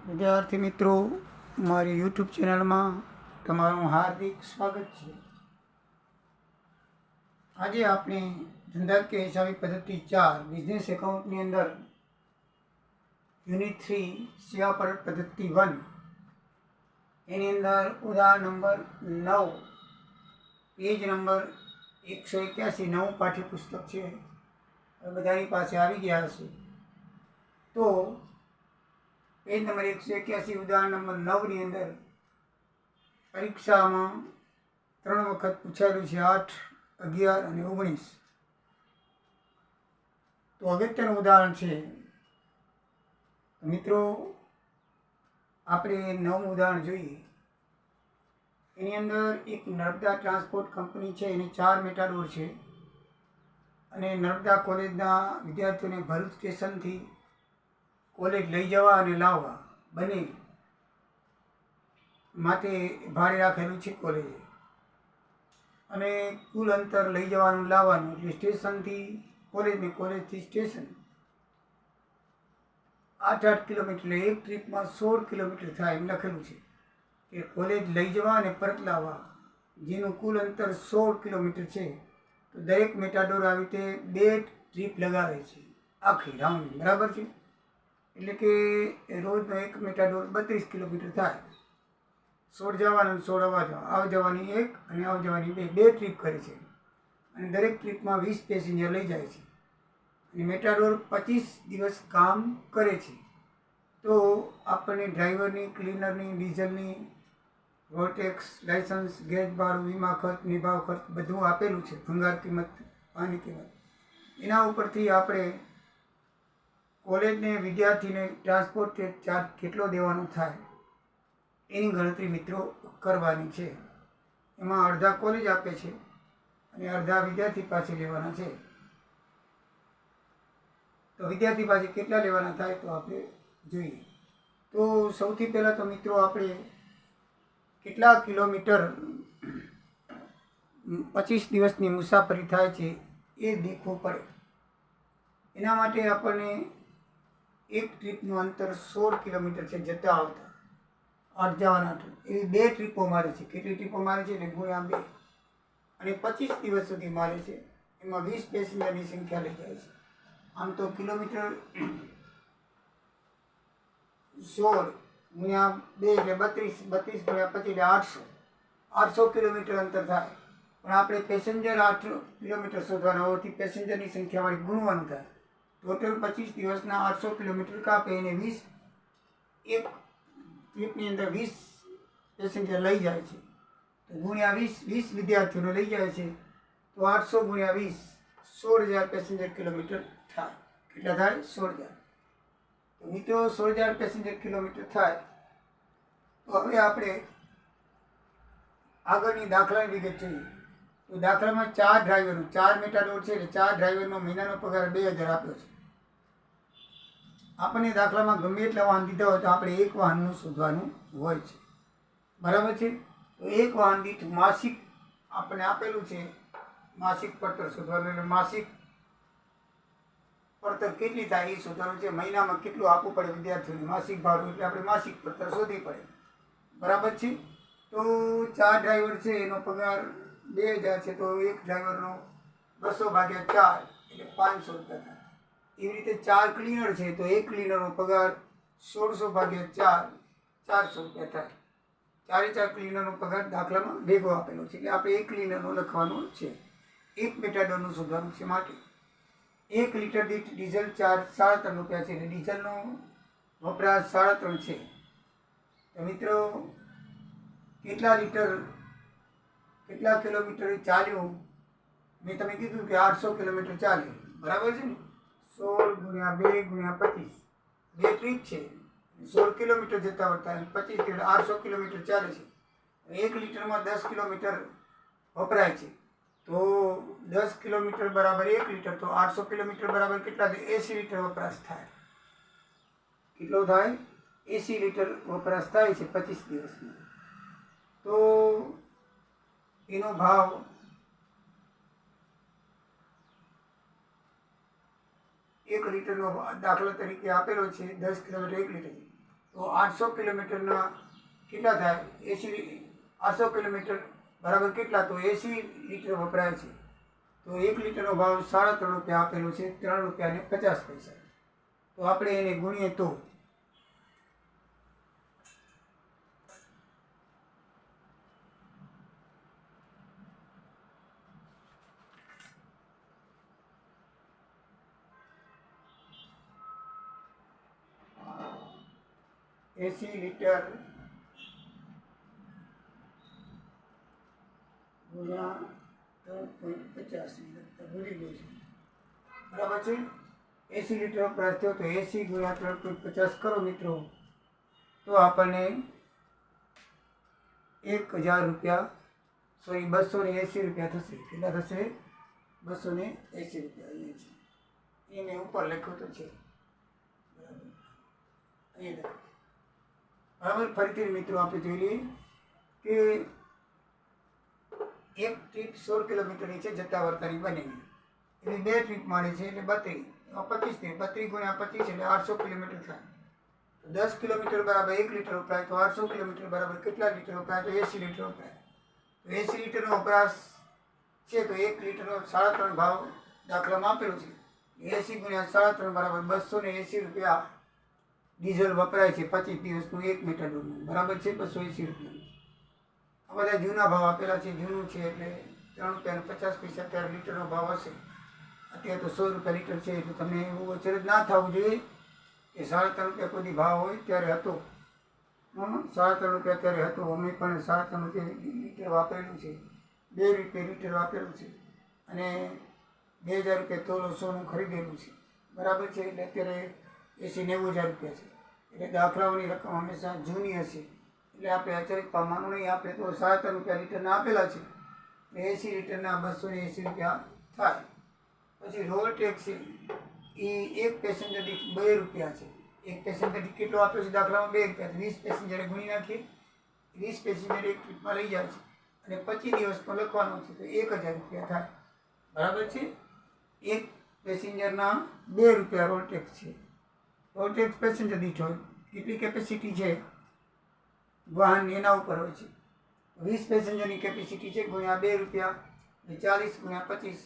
વિદ્યાર્થી મિત્રો, મારી યુટ્યુબ ચેનલમાં તમારું હાર્દિક સ્વાગત છે. આજે આપણે ધંધાકીય હિસાબી પદ્ધતિ 4 બિઝનેસ એકાઉન્ટની અંદર યુનિટ 3 સેવા પરત પદ્ધતિ 1 એની અંદર ઉદાહરણ નંબર 9 પેજ નંબર 181 નવું પાઠ્યપુસ્તક છે. બધાની પાસે આવી ગયા હશે. તો પેજ નંબર 181 ઉદાહરણ નંબર 9 ની અંદર પરીક્ષામાં 3 વખત પૂછાયેલું છે, 8, 11 અને 19. તો અગત્યનું ઉદાહરણ છે. મિત્રો, આપણે 9મું ઉદાહરણ જોઈએ. એની અંદર એક નર્મદા ટ્રાન્સપોર્ટ કંપની છે, એની 4 મેટાડોર છે અને નર્મદા કોલેજના વિદ્યાર્થીઓને ભરૂચ સ્ટેશનથી કોલેજ લઈ જવા અને લાવવા બંને માટે ભાડે રાખેલું છે કોલેજે. અને કુલ અંતર લઈ જવાનું લાવવાનું એટલે સ્ટેશનથી કોલેજ ને કોલેજથી સ્ટેશન 8 કિલોમીટર, એટલે એક ટ્રીપમાં 16 કિલોમીટર થાય એમ લખેલું છે કે કોલેજ લઈ જવા અને પરત લાવવા જેનું કુલ અંતર 16 કિલોમીટર છે. તો દરેક મેટાડોર આવી રીતે 2 ટ્રીપ લગાવે છે, આખી રાઉન્ડ, બરાબર છે. એટલે કે રોજનો એક મેટાડોર 32 કિલોમીટર થાય. 16 જવાનું 16 આવવા જવાની એક અને આવ જવાની બે ટ્રીપ કરે છે અને દરેક ટ્રીપમાં 20 પેસેન્જર લઈ જાય છે અને મેટાડોર 25 દિવસ કામ કરે છે. તો આપણને ડ્રાઈવરની, ક્લીનરની, ડીઝલની, રોડ ટેક્સ, લાઇસન્સ, ગેસ ભાડું, વીમા ખર્ચ, નિભાવ ખર્ચ બધું આપેલું છે, ભંગાર કિંમત, પાણી કિંમત. એના ઉપરથી આપણે કોલેજને, વિદ્યાર્થીને ટ્રાન્સપોર્ટ ચાર્જ કેટલો દેવાનો થાય એની ગણતરી મિત્રો કરવાની છે. એમાં અડધા કોલેજ આપે છે અને અડધા વિદ્યાર્થી પાસે લેવાના છે. તો વિદ્યાર્થી પાસે કેટલા લેવાના થાય તો આપણે જોઈએ. તો સૌથી પહેલાં તો મિત્રો આપણે કેટલા કિલોમીટર 25 દિવસની મુસાફરી થાય છે એ દેખવું પડે. એના માટે આપણને એક ટ્રીપનું અંતર 16 કિલોમીટર છે જતા આવતા, 8 જવાના એવી 2 ટ્રીપો મારે છે. કેટલી ટ્રીપો મારે છે એટલે ગુણ્યા 2 અને 25 દિવસ સુધી મારે છે. એમાં 20 પેસેન્જરની સંખ્યા લઈ જાય છે. આમ તો કિલોમીટર 16 ગુણ્યા 2 એટલે 32, 32 ગુણ્યા 25 એટલે 800 કિલોમીટર અંતર થાય. પણ આપણે પેસેન્જર 8 કિલોમીટર શોધવાના હોવાથી પેસેન્જરની સંખ્યા વાળી ગુણવાનું થાય. ટોટલ 25 દિવસના 800 કિલોમીટર કાપે એને 20, એક ટ્રીપની અંદર 20 પેસેન્જર લઈ જાય છે. તો ગુણ્યા 20 વિદ્યાર્થીઓને લઈ જાય છે. તો 800 ગુણ્યા 20 16,000 પેસેન્જર કિલોમીટર થાય. કેટલા થાય? 16,000. તો મિત્રો 16,000 પેસેન્જર કિલોમીટર થાય. તો હવે આપણે આગળની દાખલાની વિગત જોઈએ. તો દાખલામાં 4 ડ્રાઈવરનો, 4 મેટાડોર છે એટલે 4 ડ્રાઈવરનો મહિનાનો પગાર 2,000 આપ્યો છે. આપણને દાખલામાં ગમે એટલા વાહન દીધા હોય તો આપણે એક વાહનનું શોધવાનું હોય છે, બરાબર છે. તો એક વાહન દીઠ માસિક આપણને આપેલું છે માસિક પડતર શોધવાનું. એટલે માસિક પડતર કેટલી થાય એ શોધવાનું છે. મહિનામાં કેટલું આપવું પડે વિદ્યાર્થીઓને માસિક ભાડું, એટલે આપણે માસિક પડતર શોધવી પડે, બરાબર છે. તો 4 ડ્રાઈવર છે એનો પગાર 2,000 છે. તો એક ડ્રાઈવરનો 200 ભાગ્યા 4 એટલે 500 રૂપિયા થાય. એવી રીતે 4 ક્લીનર છે તો એક ક્લીનરનો પગાર 1600 ભાગ્યા 4 400 રૂપિયા થાય. 4 ક્લીનરનો પગાર દાખલામાં ભેગો આપેલો છે એટલે આપણે એક ક્લીનરનો લખવાનો છે. એક મેટાડોરનું શોધવાનું છે. માટે 1 લીટર દીઠ ડીઝલ ચાર્જ 3.5 રૂપિયા છે એટલે ડીઝલનો વપરાશ 3.5 છે. તો મિત્રો કેટલા કિલોમીટર ચાલ્યું મેં તમે કીધું કે 800 કિલોમીટર ચાલે, બરાબર છે ને. 16 ગુણ્યા 2 ગુણ્યા 25, 2 ટ્રીપ છે, 16 કિલોમીટર જતા આવતા 25 એટલે 800 કિલોમીટર ચાલે છે. 1 લીટરમાં 10 કિલોમીટર વપરાય છે. તો 10 કિલોમીટર બરાબર 1 લીટર. તો 800 કિલોમીટર બરાબર કેટલા થાય? 80 લીટર વપરાશ થાય. કેટલો થાય? 80 લીટર વપરાશ થાય છે 25 દિવસમાં. તો એનો ભાવ એક લીટરનો દાખલા તરીકે આપેલો છે. 10 કિલોમીટર 1 લીટર. તો 800 કિલોમીટરના કેટલા થાય? 800 કિલોમીટર બરાબર કેટલા? તો 80 લીટર વપરાય છે. તો 1 લીટરનો ભાવ 3.5 રૂપિયા આપેલો છે, 3 રૂપિયા ને 50 પૈસા. તો આપણે એને ગુણીએ તો એસી લીટર ગુણ્યા 3.50 ભૂલી ગયો છું. બરાબર છે. 80 લીટર વપરાશ થયો તો 80 ગુણ્યા 3.50 કરો મિત્રો, તો આપણને 1000 રૂપિયા 280 રૂપિયા થશે. કેટલા થશે? 280 રૂપિયા. અહીંયા છે, એને ઉપર લખ્યું તો છે. બરાબર, અહીંયા લખ્યું. બરાબર. ફરીથી મિત્રો આપણે જોઈ લઈએ કે એક ટ્રીપ 16 કિલોમીટરની છે, જતા વર્તાની બંનેની. એટલે 2 ટ્રીપ મારે છે, એટલે 32 25 32 ગુણ્યા 25 એટલે 800 કિલોમીટર થાય. તો 10 કિલોમીટર બરાબર 1 લીટર વપરાય. તો 800 કિલોમીટર બરાબર કેટલા લીટર વપરાય? તો 80 લીટર વપરાય. તો 80 લીટરનો વપરાશ છે, તો 1 લીટરનો 3.5 ભાવ દાખલામાં આપેલો છે. 80 ગુણ્યા 3.5 બરાબર 280 રૂપિયા ડીઝલ વપરાય છે 25 દિવસનું 1 મેટાડોરનું. બરાબર છે, 280 રૂપિયા. આ બધા જૂના ભાવ આપેલા છે, જૂનું છે એટલે 3 રૂપિયા 50 પૈસા ત્યારે લીટરનો ભાવ હશે. અત્યારે તો 100 રૂપિયા લીટર છે, એટલે તમને એવું અચરજ ના થવું જોઈએ કે 3.5 રૂપિયા કોઈ ભાવ હોય ત્યારે હતો. 3.5 રૂપિયા ત્યારે હતો. અમે પણ 3.5 રૂપિયા લીટર વાપરેલું છે, 2 રૂપિયા લીટર વાપરેલું છે, અને 2000 રૂપિયા તોલો સોનું ખરીદેલું છે. બરાબર છે. એટલે અત્યારે 80-90 હજાર રૂપિયા છે. એટલે દાખલાઓની રકમ હંમેશા જૂની હશે, એટલે આપણે અચરજ પામવાનું નહીં. આપણે તો 3.5 રૂપિયા લીટરના આપેલા છે, એટલે 80 લીટરના 280 રૂપિયા થાય. પછી રોડ ટેક્સ છે, એ એક પેસેન્જર દીઠ 2 રૂપિયા છે. એક પેસેન્જર દીઠ કેટલો આપ્યો છે દાખલામાં? 2 રૂપિયા. 20 પેસેન્જરે ગુણી નાખીએ. 20 પેસેન્જર એક ટ્રીપમાં લઈ જાય છે અને 25 દિવસમાં લખવાનો છે, તો 1000 રૂપિયા થાય. બરાબર છે. એક પેસેન્જરના 2 રૂપિયા રોડ ટેક્સ છે. રોડ ટેક્સ પેસેન્જર દીઠ હોય, કેટલી કેપેસિટી છે વાહન એના ઉપર હોય છે. 20 પેસેન્જરની કેપેસિટી છે ગુણ્યા 2 રૂપિયા, 40 ગુણ્યા 25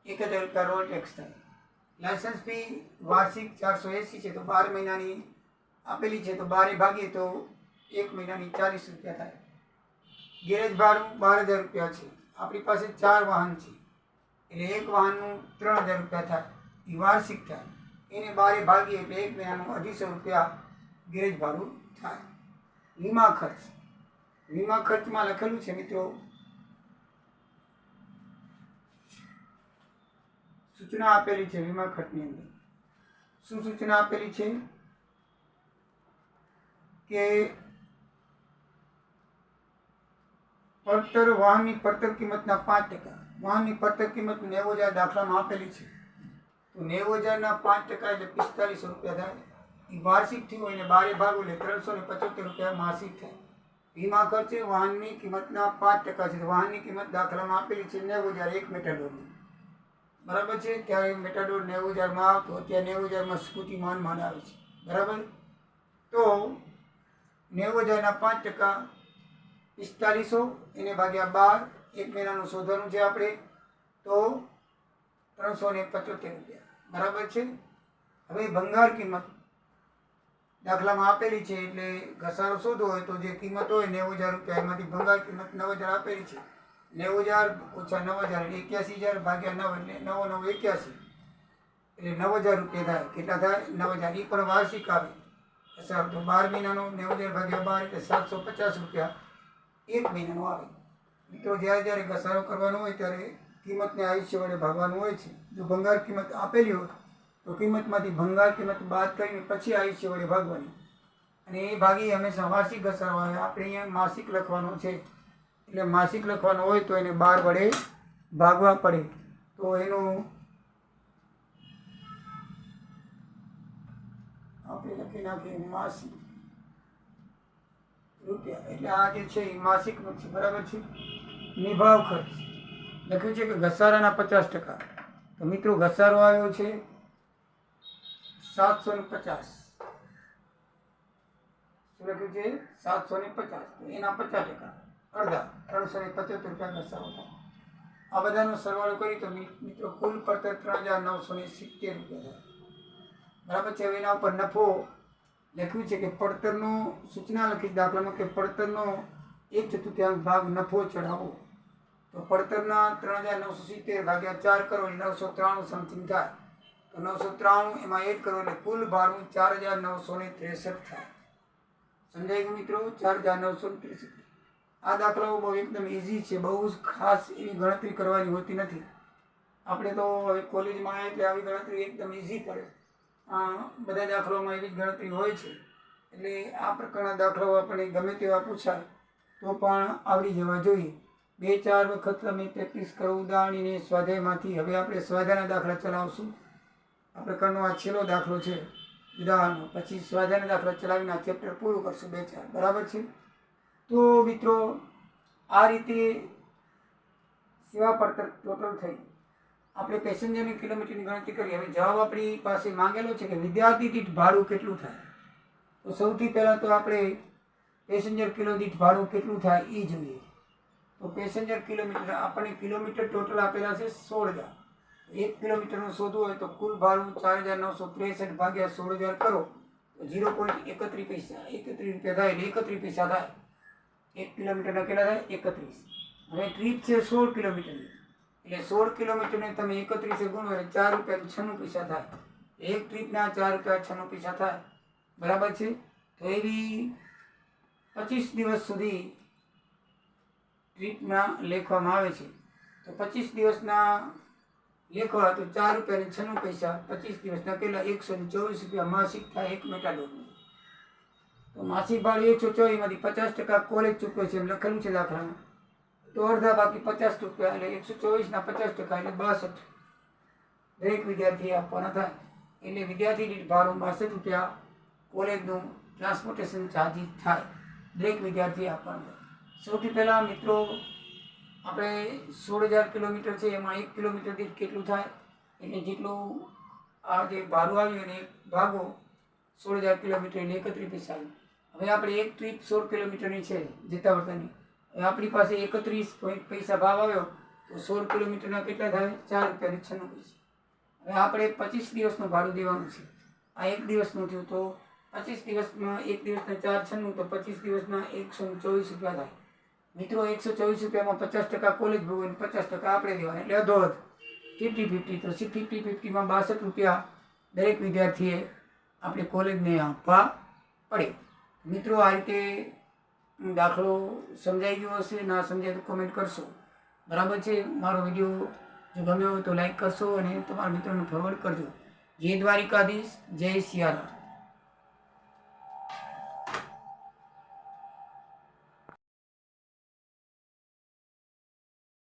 1000 રૂપિયા રોડ ટેક્સ થાય. લાયસન્સ ફી વાર્ષિક 480 છે, તો 12 મહિનાની આપેલી છે, તો 12 ભાગીએ તો 1 મહિનાની 40 રૂપિયા થાય. ગેરેજ ભાડું 12000 રૂપિયા છે. આપણી પાસે 4 વાહન છે, એટલે એક વાહનનું 3000 રૂપિયા થાય, એ વાર્ષિક થાય. એને 12 ભાગીએ એટલે 1 મહિનાનું 250 રૂપિયા ગેરેજ ભાડું થાય. વીમા ખર્ચ. વીમા ખર્ચમાં લખેલું છે મિત્રો, સૂચના આપેલી છે વીમા ખર્ચની અંદર. શું સૂચના આપેલી છે? કે પડતર વાહનની પડતર કિંમતના 5%. વાહનની પડતર કિંમત 90,000 દાખલામાં આપેલી છે, તો 90,000ના 5% એટલે 4500 રૂપિયા થાય. એ વાર્ષિક થયું હોય ને 12 ભાગો એટલે 375 રૂપિયા માસિક થાય. વીમા ખર્ચ વાહનની કિંમતના 5% છે. વાહનની કિંમત દાખલામાં આપેલી છે 90,000 એક મેટાડોરની. બરાબર છે. ત્યારે મેટાડોર 90,000માં આવતો, અત્યારે 90,000માં સ્કૂટી માંડ આવે છે. બરાબર. તો 90,000ના 5% 4500, એને ભાગ્યા 12, 1 મહિનાનું શોધવાનું છે આપણે, તો 375 રૂપિયા. બરાબર છે. હવે ભંગાર કિંમત દાખલામાં આપેલી છે, એટલે ઘસારો શોધવો હોય તો જે કિંમત હોય 90,000 રૂપિયા, એમાંથી ભંગાર કિંમત 9,000 આપેલી છે. 90,000 ઓછા 9,000 81,000 ભાગ્યા 9 એટલે 9,981, એટલે 9,000 રૂપિયા થાય. કેટલા થાય? 9,000. એ પણ વાર્ષિક આવે ઘસારો. તો 12 મહિનાનો 9,000 ભાગ્યા 12 એટલે 750 રૂપિયા 1 મહિનાનો આવે. મિત્રો, જ્યારે જ્યારે ઘસારો કરવાનો હોય ત્યારે કિંમતને આયુષ્ય વડે ભાગવાનું હોય છે. જો ભંગાર કિંમત આપેલી હોય તો કિંમતમાંથી ભંગાર કિંમત બાદ કરીને પછી આયુષ્ય વડે ભાગવાની, અને એ ભાગી હંમેશા વાર્ષિક ઘસારો આવે. આપણે અહીંયા માસિક લખવાનો છે, એટલે માસિક લખવાનો હોય તો એને 12 વડે ભાગવા પડે. તો એનું આપણે લખી નાખીએ માસિક રૂપિયા. એટલે આ જે છે એ માસિકનું છે. બરાબર છે. નિભાવ ખર્ચ લખ્યું છે કે ઘસારાના 50%. તો મિત્રો, ઘસારો આવ્યો છે 750. શું લખ્યું છે 750, તો એના 50%, અડધા 375 રૂપિયા ઘસારો થાય. આ બધાનો સરવાળો કરી તો મિત્રો કુલ પડતર 3970 રૂપિયા થાય. બરાબર છે. હવે એના ઉપર નફો લખ્યું છે કે પડતરનો સૂચના લખી દાખલામાં કે પડતરનો 1/4 ભાગ નફો ચડાવો. તો પડતરના 3970 ભાગ્યા 4 કરો એટલે 993 સમથિંગ થાય. તો 993 એમાં એડ કરો એટલે કુલ ભાડું 4963 થાય. સમજાય ગયું મિત્રો? 4963. આ દાખલાઓ બહુ એકદમ ઇઝી છે, બહુ જ ખાસ એવી ગણતરી કરવાની હોતી નથી. આપણે તો હવે કોલેજમાં આવ્યા એટલે આવી ગણતરી એકદમ ઇઝી પડે. બધા દાખલાઓમાં એવી જ ગણતરી હોય છે. એટલે આ પ્રકારના દાખલાઓ આપણને ગમે તેવા પૂછાય તો પણ આવડી જવા જોઈએ. 2-4 વખત તમે પ્રેક્ટિસ કરો ઉદાહરણીને સ્વાધ્યાયમાંથી. હવે આપણે સ્વાધ્યાયના દાખલા ચલાવશું. આ પ્રકારનો આ છેલ્લો દાખલો છે ઉદાહરણનો. પછી સ્વાધ્યાયના દાખલા ચલાવીને આ ચેપ્ટર પૂરું કરશું 2-4. બરાબર છે? તો મિત્રો આ રીતે સેવા પડતર ટોટલ થઈ. આપણે પેસેન્જરની કિલોમીટરની ગણતરી કરી. હવે જવાબ આપણી પાસે માંગેલો છે કે વિદ્યાર્થી દીઠ ભાડું કેટલું થાય. તો સૌથી પહેલાં તો આપણે પેસેન્જર કિલો દીઠ ભાડું કેટલું થાય એ જોઈએ. તો પેસેન્જર કિલોમીટર આપણને કિલોમીટર ટોટલ આપેલા છે 16,000. 1 કિલોમીટરનું શોધવું હોય તો કુલ ભાડું 4963 ભાગ્યા 16,000 કરો તો 0.31 પૈસા 31 રૂપિયા થાય એટલે 31 પૈસા થાય. 1 કિલોમીટરના કેટલા થાય? 31. હવે ટ્રીપ છે 16 કિલોમીટરની એટલે 16 કિલોમીટરને તમે 31 ગુણો એટલે 4 રૂપિયા 96 પૈસા થાય. એક ટ્રીપના 4 રૂપિયા 96 પૈસા થાય. બરાબર છે? તો એવી 25 દિવસ સુધી ટ્રીપમાં લેખવામાં આવે છે. તો 25 દિવસના લેખવા તો 4 રૂપિયા 96 પૈસા 25 દિવસના કેટલા? 124 રૂપિયા માસિક થાય એક મેટાડોરનું. તો માસિક ભાડું 124 માંથી 50% કોલેજ ચૂકવે છે એમ લખેલું છે દાખલામાં. તો અડધા બાકી 50 રૂપિયા એટલે 124 ના 50% એટલે 62 દરેક વિદ્યાર્થીએ આપવાના થાય. એટલે વિદ્યાર્થી દીઠ ભાડું 62 રૂપિયા કોલેજનું ટ્રાન્સપોર્ટેશન ચાર્જીસ થાય. દરેક વિદ્યાર્થીએ આપવાનું થાય. સૌથી પહેલાં મિત્રો આપણે 16,000 કિલોમીટર છે એમાં 1 કિલોમીટર દીઠ કેટલું થાય એટલે જેટલું આ જે ભાડું આવ્યું એને ભાગો 16,000 કિલોમીટર એટલે 31 પૈસા આવ્યું. હવે આપણે એક ટ્રીપ 16 કિલોમીટરની છે જતા વળતાની. હવે આપણી પાસે 31 પૈસા ભાવ આવ્યો તો 16 કિલોમીટરના કેટલા થાય? 4 રૂપિયા 96 પૈસા. હવે આપણે 25 દિવસનું ભાડું દેવાનું છે. આ એક દિવસનું થયું તો 25 દિવસમાં એક દિવસના 496 તો 25 દિવસના 124 રૂપિયા થાય. મિત્રો 124 રૂપિયામાં 50% કોલેજ ભોગવે 50% આપણે દેવાના એટલે અધોઅધ 50-50. તો 50-50માં 62 રૂપિયા દરેક વિદ્યાર્થીએ આપણે કોલેજને આપવા પડે. મિત્રો આ રીતે દાખલો સમજાઈ ગયો હશે, ના સમજાય તો કોમેન્ટ કરશો. બરાબર છે? મારો વિડીયો જો ગમ્યો હોય તો લાઈક કરશો અને તમારા મિત્રોને ફોરવર્ડ કરજો. જય દ્વારિકાધીશ, જય સિયારામ.